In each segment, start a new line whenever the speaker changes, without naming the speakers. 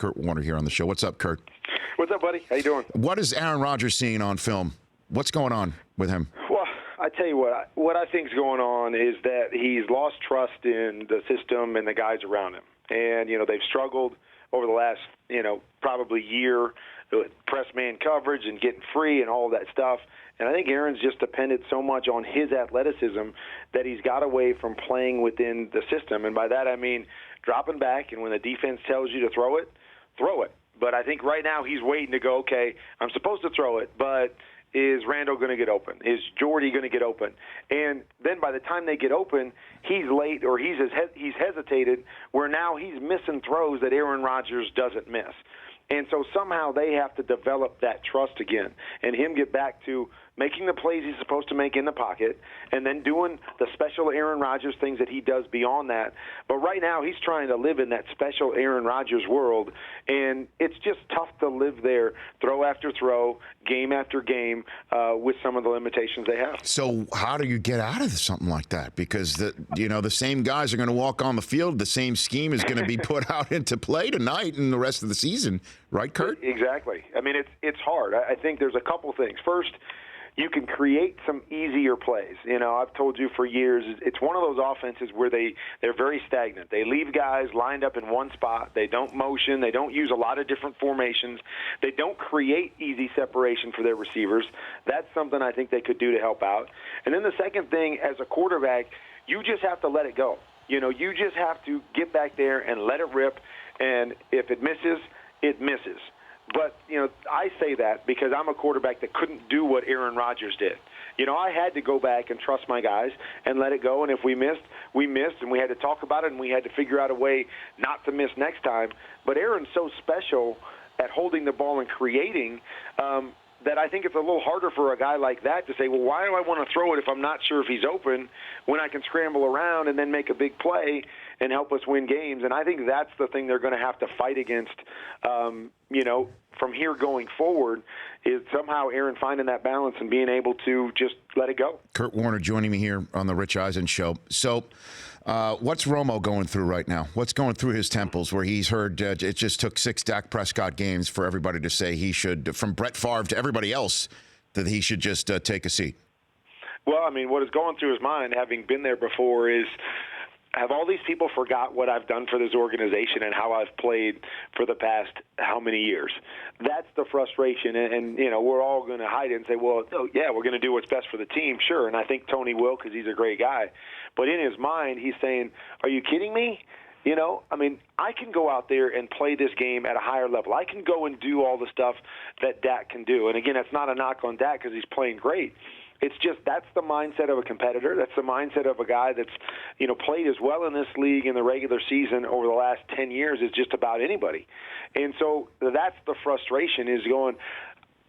Kurt Warner here on the show. What's up, Kurt?
What's up, buddy? How you doing?
What is Aaron Rodgers seeing on film? What's going on with him?
Well, I tell you what I think is going on is that he's lost trust in the system and the guys around him. And, they've struggled over the last, probably year with press man coverage and getting free and all that stuff. And I think Aaron's just depended so much on his athleticism that he's got away from playing within the system. And by that I mean dropping back, and when the defense tells you to throw it, throw it. But I think right now he's waiting to go, okay, I'm supposed to throw it, but is Randall going to get open? Is Jordy going to get open? And then by the time they get open, he's late, or he's hesitated, where now he's missing throws that Aaron Rodgers doesn't miss. And so somehow they have to develop that trust again and him get back to making the plays he's supposed to make in the pocket and then doing the special Aaron Rodgers things that he does beyond that. But right now he's trying to live in that special Aaron Rodgers world, and it's just tough to live there throw after throw, game after game, with some of the limitations they have.
So how do you get out of something like that? Because the same guys are going to walk on the field. The same scheme is going to be put out into play tonight and the rest of the season. Right, Kurt?
Exactly. I mean, it's hard. I think there's a couple things. First, you can create some easier plays. I've told you for years, it's one of those offenses where they're very stagnant. They leave guys lined up in one spot. They don't motion. They don't use a lot of different formations. They don't create easy separation for their receivers. That's something I think they could do to help out. And then the second thing, as a quarterback, you just have to let it go. You just have to get back there and let it rip, and if it misses, it misses. But, I say that because I'm a quarterback that couldn't do what Aaron Rodgers did. I had to go back and trust my guys and let it go, and if we missed, we missed, and we had to talk about it, and we had to figure out a way not to miss next time. But Aaron's so special at holding the ball and creating that I think it's a little harder for a guy like that to say, well, why do I want to throw it if I'm not sure if he's open when I can scramble around and then make a big play and help us win games? And I think that's the thing they're going to have to fight against, from here going forward, is somehow Aaron finding that balance and being able to just let it go.
Kurt Warner joining me here on the Rich Eisen Show. So what's Romo going through right now? What's going through his temples where he's heard it just took 6 Dak Prescott games for everybody to say he should, from Brett Favre to everybody else, that he should just take a seat?
Well, I mean, what is going through his mind, having been there before, is have all these people forgot what I've done for this organization and how I've played for the past how many years? That's the frustration. And we're all going to hide it and say, well, yeah, we're going to do what's best for the team. Sure. And I think Tony will, because he's a great guy. But in his mind, he's saying, are you kidding me? I can go out there and play this game at a higher level. I can go and do all the stuff that Dak can do. And again, that's not a knock on Dak because he's playing great. It's just that's the mindset of a competitor. That's the mindset of a guy that's, played as well in this league in the regular season over the last 10 years as just about anybody. And so that's the frustration is going,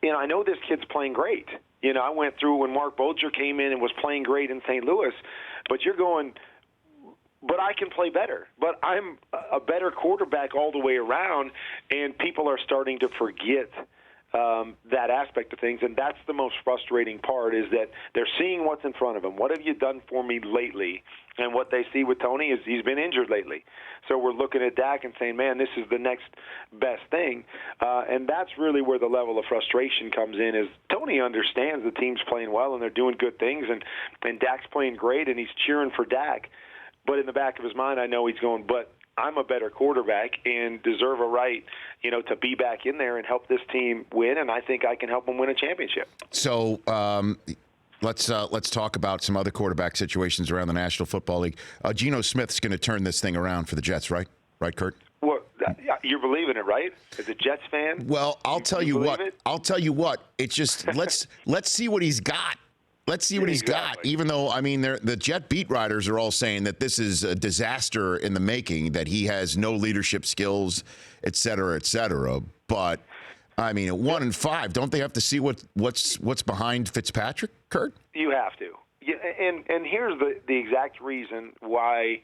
I know this kid's playing great. I went through when Mark Bolger came in and was playing great in St. Louis, but you're going, but I can play better. But I'm a better quarterback all the way around, and people are starting to forget that aspect of things, and that's the most frustrating part is that they're seeing what's in front of them. What have you done for me lately? And what they see with Tony is he's been injured lately. So we're looking at Dak and saying, man, this is the next best thing. And that's really where the level of frustration comes in is Tony understands the team's playing well and they're doing good things, and Dak's playing great, and he's cheering for Dak. But in the back of his mind, I know he's going, but I'm a better quarterback and deserve a right, to be back in there and help this team win, and I think I can help them win a championship.
So let's talk about some other quarterback situations around the National Football League. Geno Smith's going to turn this thing around for the Jets, right? Right, Kurt?
Well, you're believing it, right? As a Jets fan?
Well, I'll tell you what. It's just let's see what he's got. Let's see what he's got, even though, the Jet beat writers are all saying that this is a disaster in the making, that he has no leadership skills, et cetera, et cetera. But, at 1-5, don't they have to see what's behind Fitzpatrick, Kurt?
You have to. Yeah, and here's the exact reason why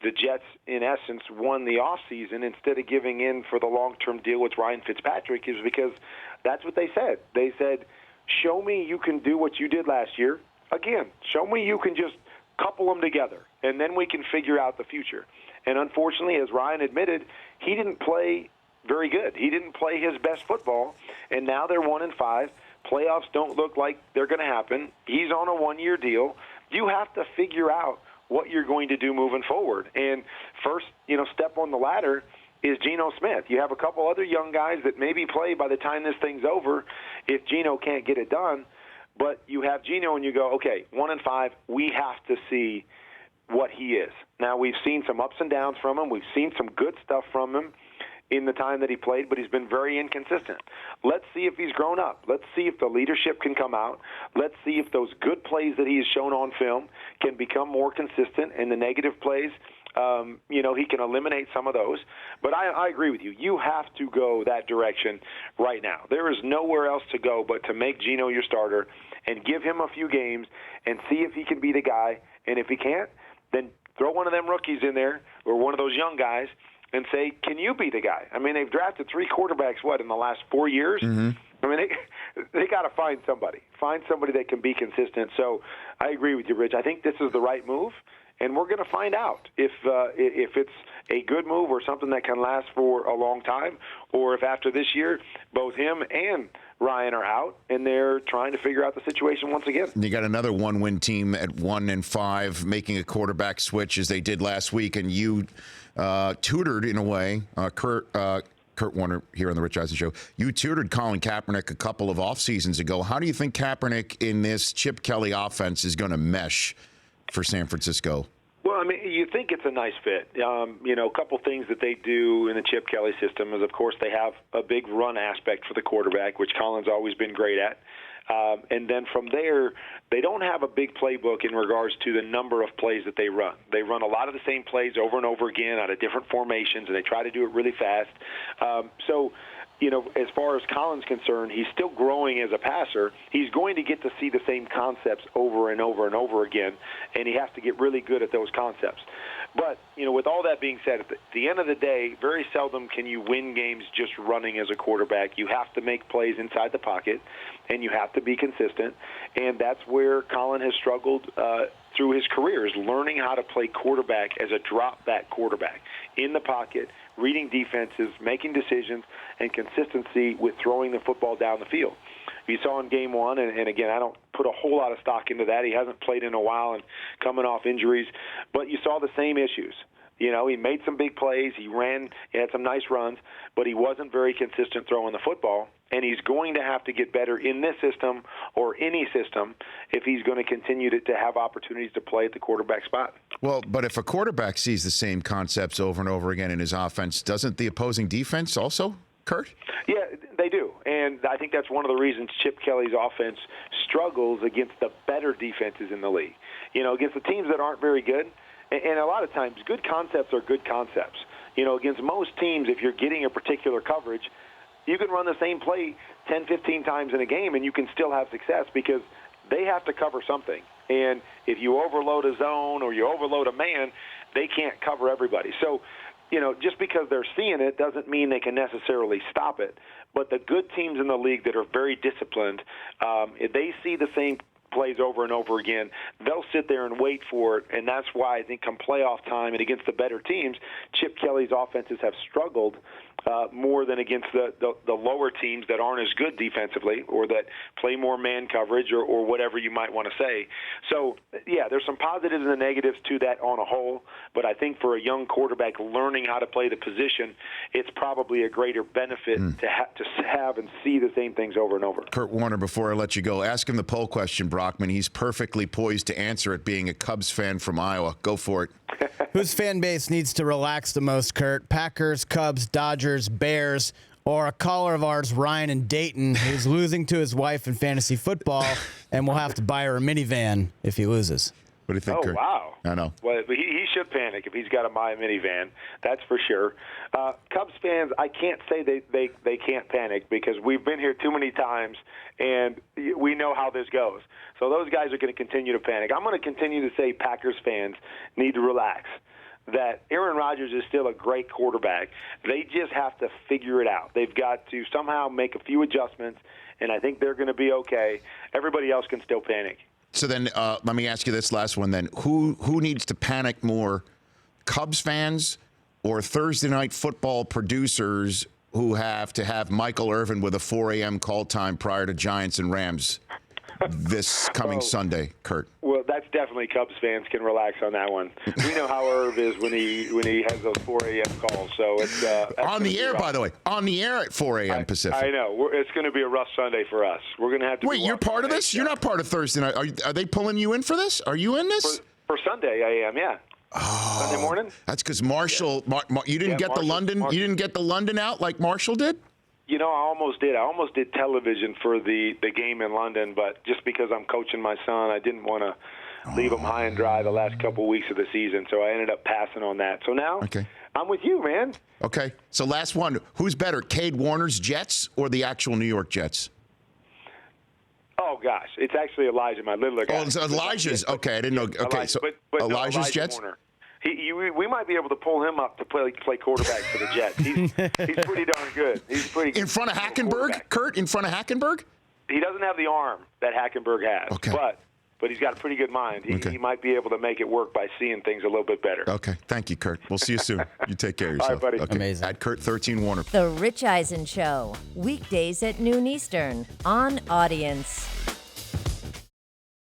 the Jets, in essence, won the offseason instead of giving in for the long-term deal with Ryan Fitzpatrick is because that's what they said. They said, show me you can do what you did last year. Again, show me you can just couple them together, and then we can figure out the future. And unfortunately, as Ryan admitted, he didn't play very good. He didn't play his best football, and now they're 1-5. Playoffs don't look like they're going to happen. He's on a one-year deal. You have to figure out what you're going to do moving forward. And first, step on the ladder is Geno Smith. You have a couple other young guys that maybe play by the time this thing's over if Geno can't get it done. But you have Geno and you go, okay, 1-5, we have to see what he is. Now, we've seen some ups and downs from him. We've seen some good stuff from him in the time that he played, but he's been very inconsistent. Let's see if he's grown up. Let's see if the leadership can come out. Let's see if those good plays that he's shown on film can become more consistent, and the negative plays, he can eliminate some of those. But I agree with you. You have to go that direction right now. There is nowhere else to go but to make Geno your starter and give him a few games and see if he can be the guy. And if he can't, then throw one of them rookies in there or one of those young guys and say, can you be the guy? I mean, they've drafted 3 quarterbacks, in the last 4 years? Mm-hmm. I mean, they got to find somebody that can be consistent. So I agree with you, Rich. I think this is the right move, and we're going to find out if it's a good move or something that can last for a long time, or if after this year both him and Ryan are out, and they're trying to figure out the situation once again.
You got another one-win team at 1-5 making a quarterback switch as they did last week, and you tutored in a way, Kurt Warner here on the Rich Eisen Show. You tutored Colin Kaepernick a couple of off seasons ago. How do you think Kaepernick in this Chip Kelly offense is going to mesh for San Francisco?
Well, I mean, you think it's a nice fit. A couple things that they do in the Chip Kelly system is, of course, they have a big run aspect for the quarterback, which Colin's always been great at. And then from there, they don't have a big playbook in regards to the number of plays that they run. They run a lot of the same plays over and over again out of different formations, and they try to do it really fast. As far as Colin's concerned, he's still growing as a passer. He's going to get to see the same concepts over and over and over again, and he has to get really good at those concepts. But, with all that being said, at the end of the day, very seldom can you win games just running as a quarterback. You have to make plays inside the pocket, and you have to be consistent. And that's where Colin has struggled through his career, is learning how to play quarterback as a drop-back quarterback in the pocket, reading defenses, making decisions, and consistency with throwing the football down the field. You saw in game one, and again, I don't put a whole lot of stock into that. He hasn't played in a while and coming off injuries, but you saw the same issues. He made some big plays. He had some nice runs, but he wasn't very consistent throwing the football, and he's going to have to get better in this system or any system if he's going to continue to have opportunities to play at the quarterback spot.
Well, but if a quarterback sees the same concepts over and over again in his offense, doesn't the opposing defense also, Kurt?
Yeah, they do. And I think that's one of the reasons Chip Kelly's offense struggles against the better defenses in the league. Against the teams that aren't very good. And a lot of times, good concepts are good concepts. Against most teams, if you're getting a particular coverage, you can run the same play 10, 15 times in a game, and you can still have success because they have to cover something. And if you overload a zone or you overload a man, they can't cover everybody. So, just because they're seeing it doesn't mean they can necessarily stop it. But the good teams in the league that are very disciplined, if they see the same plays over and over again, they'll sit there and wait for it, and that's why I think come playoff time and against the better teams, Chip Kelly's offenses have struggled more than against the lower teams that aren't as good defensively or that play more man coverage or whatever you might want to say. So, yeah, there's some positives and negatives to that on a whole, but I think for a young quarterback learning how to play the position, it's probably a greater benefit to have and see the same things over and over.
Kurt Warner, before I let you go, ask him the poll question, Brockman. He's perfectly poised to answer it, being a Cubs fan from Iowa. Go for it.
Whose fan base needs to relax the most, Kurt? Packers, Cubs, Dodgers, Bears, or a caller of ours, Ryan in Dayton, who's losing to his wife in fantasy football and will have to buy her a minivan if he loses?
What do you think, Kurt?
Wow.
I know.
Well, he should panic if he's got to buy a minivan. That's for sure. Cubs fans, I can't say they can't panic because we've been here too many times, and we know how this goes. So those guys are going to continue to panic. I'm going to continue to say Packers fans need to relax, that Aaron Rodgers is still a great quarterback. They just have to figure it out. They've got to somehow make a few adjustments, and I think they're going to be okay. Everybody else can still panic.
So then let me ask you this last one then. Who needs to panic more, Cubs fans or Thursday Night Football producers who have to have Michael Irvin with a 4 a.m. call time prior to Giants and Rams this coming Sunday, Kurt?
Well, that's definitely Cubs fans can relax on that one. We know how Irv is when he has those 4 a.m. calls. So it's
on the air, by the way, on the air at 4 a.m. Pacific.
I know it's going to be a rough Sunday for us. We're going to have to.
Wait, you're part of this? You're not part of Thursday night. Are they pulling you in for this? Are you in this?
For Sunday, I am. Yeah.
Oh,
Sunday morning.
That's because Marshall. You didn't get the London. You didn't get the London out like Marshall did.
You know, I almost did. I almost did television for the game in London, but just because I'm coaching my son, I didn't want to leave him high and dry the last couple of weeks of the season, so I ended up passing on that. So now I'm with you, man.
Okay. So last one. Who's better, Cade Warner's Jets or the actual New York Jets?
Oh, gosh. It's actually Elijah, my little guy.
Oh, it's Elijah's. Okay, I didn't know. Okay,
Elijah,
so
but
Elijah's
Elijah
Jets?
Warner. We might be able to pull him up to play quarterback for the Jets. He's pretty darn good. He's pretty good.
In front of Hackenberg, Kurt? In front of Hackenberg?
He doesn't have the arm that Hackenberg has,
okay.
but he's got a pretty good mind. He might be able to make it work by seeing things a little bit better.
Okay. Thank you, Kurt. We'll see you soon. You take care of yourself.
All right, buddy.
Okay.
Amazing.
At Kurt 13 Warner.
The Rich Eisen Show, weekdays at noon Eastern on Audience.